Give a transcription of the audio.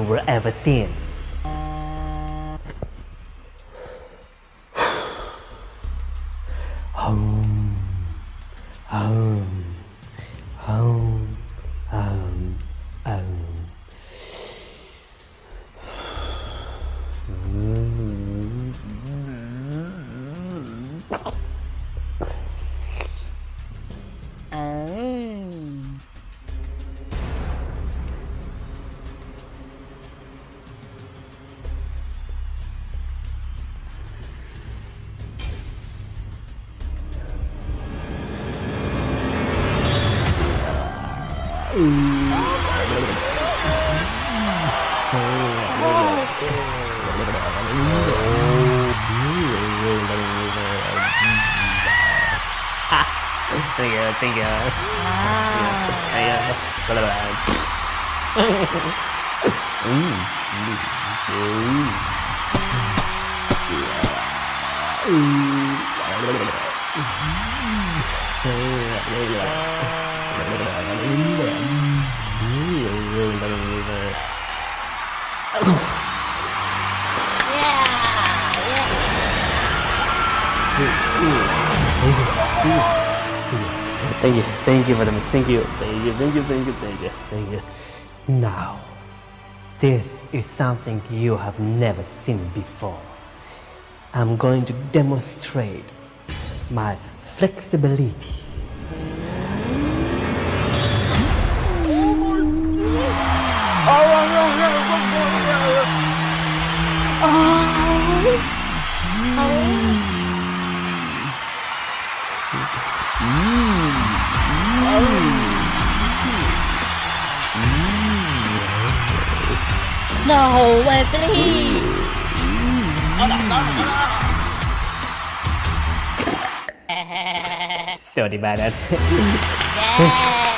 will ever seen. Home, home, home, home, home. Thank you, thank you. Thank you very much. Thank you. Now, this is something you have never seen before. I'm going to demonstrate my flexibility. No way, please. สวัสดีบายนะ Yeah.